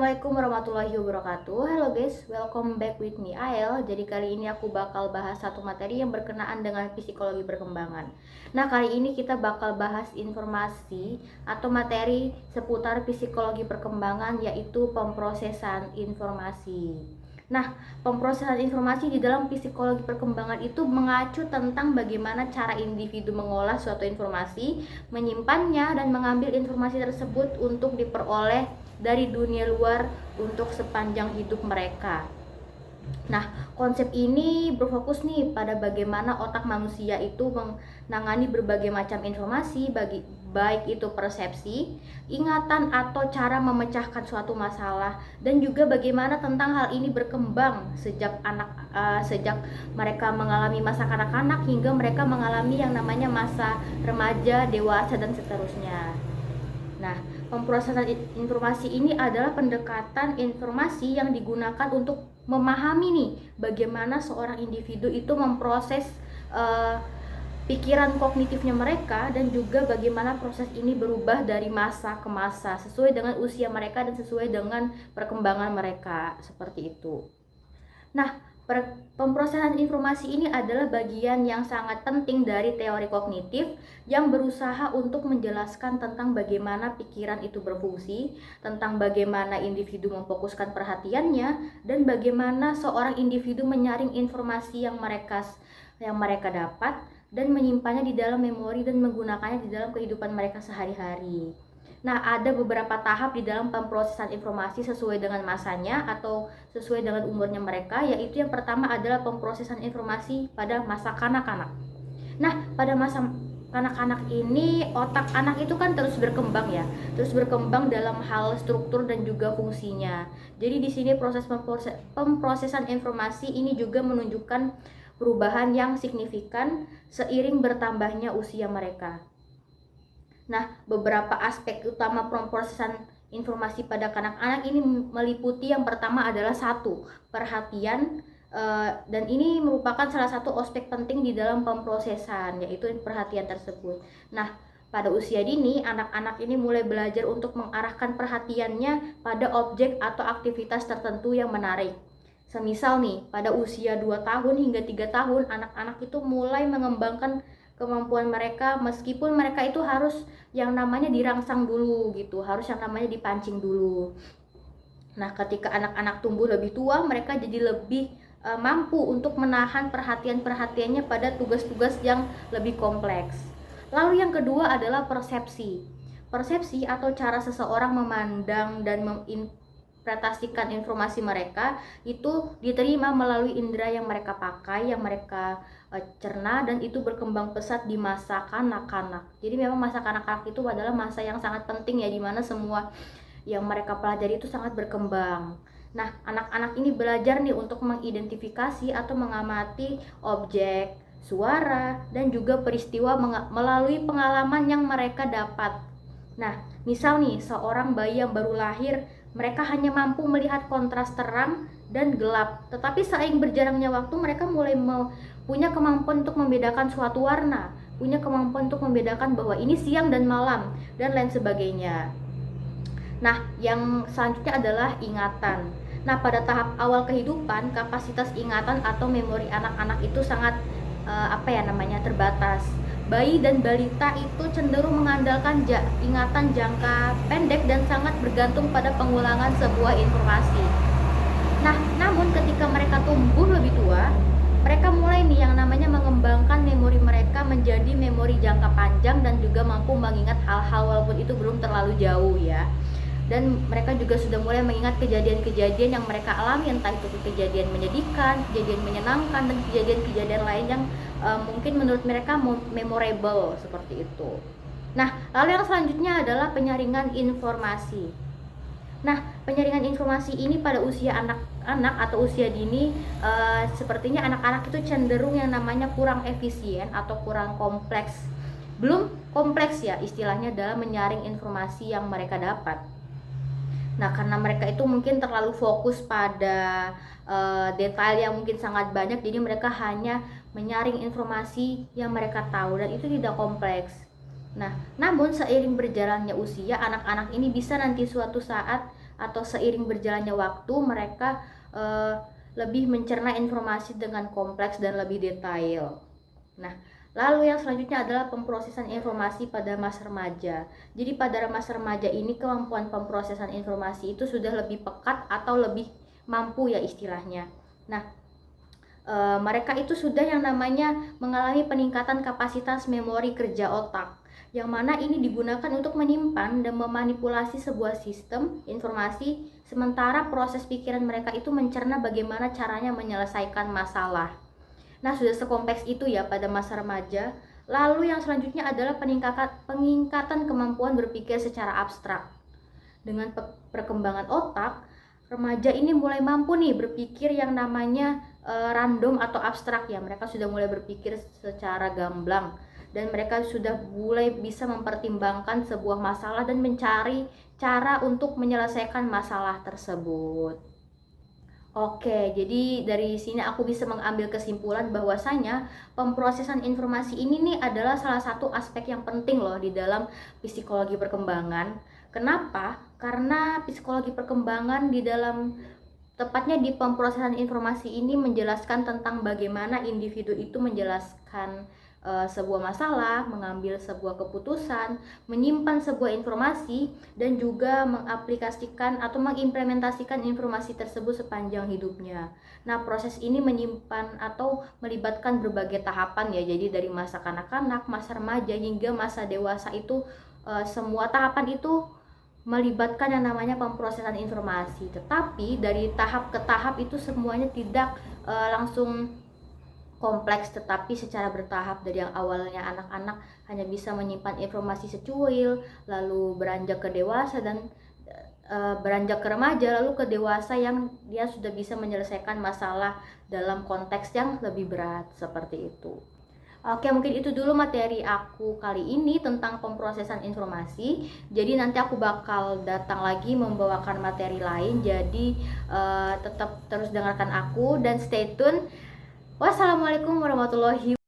Assalamualaikum warahmatullahi wabarakatuh. Halo guys, welcome back with me Ael. Jadi kali ini aku bakal bahas satu materi yang berkenaan dengan psikologi perkembangan. Nah, kali ini kita bakal bahas informasi atau materi seputar psikologi perkembangan, yaitu pemrosesan informasi. Nah, pemrosesan informasi di dalam psikologi perkembangan itu mengacu tentang bagaimana cara individu mengolah suatu informasi, menyimpannya, dan mengambil informasi tersebut untuk diperoleh dari dunia luar untuk sepanjang hidup mereka. Nah, konsep ini berfokus nih pada bagaimana otak manusia itu menangani berbagai macam informasi, baik itu persepsi, ingatan, atau cara memecahkan suatu masalah, dan juga bagaimana tentang hal ini berkembang sejak mereka mengalami masa kanak-kanak hingga mereka mengalami yang namanya masa remaja, dewasa, dan seterusnya. Nah, pemrosesan informasi ini adalah pendekatan informasi yang digunakan untuk memahami nih bagaimana seorang individu itu memproses pikiran kognitifnya mereka, dan juga bagaimana proses ini berubah dari masa ke masa sesuai dengan usia mereka dan sesuai dengan perkembangan mereka, seperti itu. Nah, pemrosesan informasi ini adalah bagian yang sangat penting dari teori kognitif yang berusaha untuk menjelaskan tentang bagaimana pikiran itu berfungsi, tentang bagaimana individu memfokuskan perhatiannya, dan bagaimana seorang individu menyaring informasi yang mereka dapat dan menyimpannya di dalam memori dan menggunakannya di dalam kehidupan mereka sehari-hari. Nah, ada beberapa tahap di dalam pemrosesan informasi sesuai dengan masanya atau sesuai dengan umurnya mereka, yaitu yang pertama adalah pemrosesan informasi pada masa kanak-kanak. Nah, pada masa kanak-kanak ini otak anak itu kan terus berkembang ya, terus berkembang dalam hal struktur dan juga fungsinya. Jadi di sini proses pemrosesan informasi ini juga menunjukkan perubahan yang signifikan seiring bertambahnya usia mereka. Nah, beberapa aspek utama pemrosesan informasi pada kanak-kanak ini meliputi yang pertama adalah perhatian, dan ini merupakan salah satu aspek penting di dalam pemrosesan, yaitu perhatian tersebut. Nah, pada usia dini, anak-anak ini mulai belajar untuk mengarahkan perhatiannya pada objek atau aktivitas tertentu yang menarik. Semisal nih, pada usia 2 tahun hingga 3 tahun, anak-anak itu mulai mengembangkan kemampuan mereka, meskipun mereka itu harus yang namanya dirangsang dulu gitu, harus yang namanya dipancing dulu. Nah, ketika anak-anak tumbuh lebih tua, mereka jadi lebih mampu untuk menahan perhatiannya pada tugas-tugas yang lebih kompleks. Lalu yang kedua adalah persepsi. Persepsi atau cara seseorang memandang dan menginterpretasikan informasi mereka itu diterima melalui indera yang mereka pakai, yang mereka cerna, dan itu berkembang pesat di masa kanak-kanak. Jadi memang masa kanak-kanak itu adalah masa yang sangat penting ya, dimana semua yang mereka pelajari itu sangat berkembang. Nah, anak-anak ini belajar nih untuk mengidentifikasi atau mengamati objek, suara, dan juga peristiwa melalui pengalaman yang mereka dapat. Nah, misal nih seorang bayi yang baru lahir, mereka hanya mampu melihat kontras terang dan gelap. Tetapi seiring berjalannya waktu, mereka mulai punya kemampuan untuk membedakan suatu warna, punya kemampuan untuk membedakan bahwa ini siang dan malam, dan lain sebagainya. Nah, yang selanjutnya adalah ingatan. Nah, pada tahap awal kehidupan, kapasitas ingatan atau memori anak-anak itu sangat terbatas. Bayi dan balita itu cenderung mengandalkan ingatan jangka pendek dan sangat bergantung pada pengulangan sebuah informasi. Nah, namun ketika mereka tumbuh lebih tua, mereka mulai nih yang namanya mengembangkan memori mereka menjadi memori jangka panjang dan juga mampu mengingat hal-hal walaupun itu belum terlalu jauh ya. Dan mereka juga sudah mulai mengingat kejadian-kejadian yang mereka alami, entah itu kejadian menyedihkan, kejadian menyenangkan, dan kejadian-kejadian lain yang mungkin menurut mereka memorable seperti itu. Nah, lalu yang selanjutnya adalah penyaringan informasi. Nah, penyaringan informasi ini pada usia anak-anak atau usia dini, sepertinya anak-anak itu cenderung yang namanya kurang efisien atau kurang kompleks. Belum kompleks ya istilahnya dalam menyaring informasi yang mereka dapat. Nah, karena mereka itu mungkin terlalu fokus pada detail yang mungkin sangat banyak, jadi mereka hanya menyaring informasi yang mereka tahu dan itu tidak kompleks. Nah, namun seiring berjalannya usia, anak-anak ini bisa nanti suatu saat atau seiring berjalannya waktu mereka lebih mencerna informasi dengan kompleks dan lebih detail. Nah, lalu yang selanjutnya adalah pemrosesan informasi pada masa remaja. Jadi pada masa remaja ini kemampuan pemrosesan informasi itu sudah lebih pekat atau lebih mampu ya istilahnya. Nah, mereka itu sudah yang namanya mengalami peningkatan kapasitas memori kerja otak, yang mana ini digunakan untuk menyimpan dan memanipulasi sebuah sistem informasi, sementara proses pikiran mereka itu mencerna bagaimana caranya menyelesaikan masalah. Nah, sudah sekompleks itu ya pada masa remaja. Lalu yang selanjutnya adalah peningkatan kemampuan berpikir secara abstrak. Dengan perkembangan otak, remaja ini mulai mampu nih berpikir yang namanya random atau abstrak ya. Mereka sudah mulai berpikir secara gamblang dan mereka sudah mulai bisa mempertimbangkan sebuah masalah dan mencari cara untuk menyelesaikan masalah tersebut. Oke, jadi dari sini aku bisa mengambil kesimpulan bahwasanya pemrosesan informasi ini nih adalah salah satu aspek yang penting loh di dalam psikologi perkembangan. Kenapa? Karena psikologi perkembangan di dalam tepatnya di pemrosesan informasi ini menjelaskan tentang bagaimana individu itu menjelaskan sebuah masalah, mengambil sebuah keputusan, menyimpan sebuah informasi, dan juga mengaplikasikan atau mengimplementasikan informasi tersebut sepanjang hidupnya. Nah, proses ini menyimpan atau melibatkan berbagai tahapan ya, jadi dari masa kanak-kanak, masa remaja, hingga masa dewasa itu semua tahapan itu melibatkan yang namanya pemrosesan informasi. Tetapi dari tahap ke tahap itu semuanya tidak langsung kompleks, tetapi secara bertahap. Dari yang awalnya anak-anak hanya bisa menyimpan informasi secuil, lalu beranjak ke dewasa, dan beranjak ke remaja, lalu ke dewasa yang dia sudah bisa menyelesaikan masalah dalam konteks yang lebih berat, seperti itu. Oke, mungkin itu dulu materi aku kali ini tentang pemrosesan informasi. Jadi nanti aku bakal datang lagi membawakan materi lain. Jadi tetap terus dengarkan aku dan stay tune. Wassalamualaikum warahmatullahi wabarakatuh.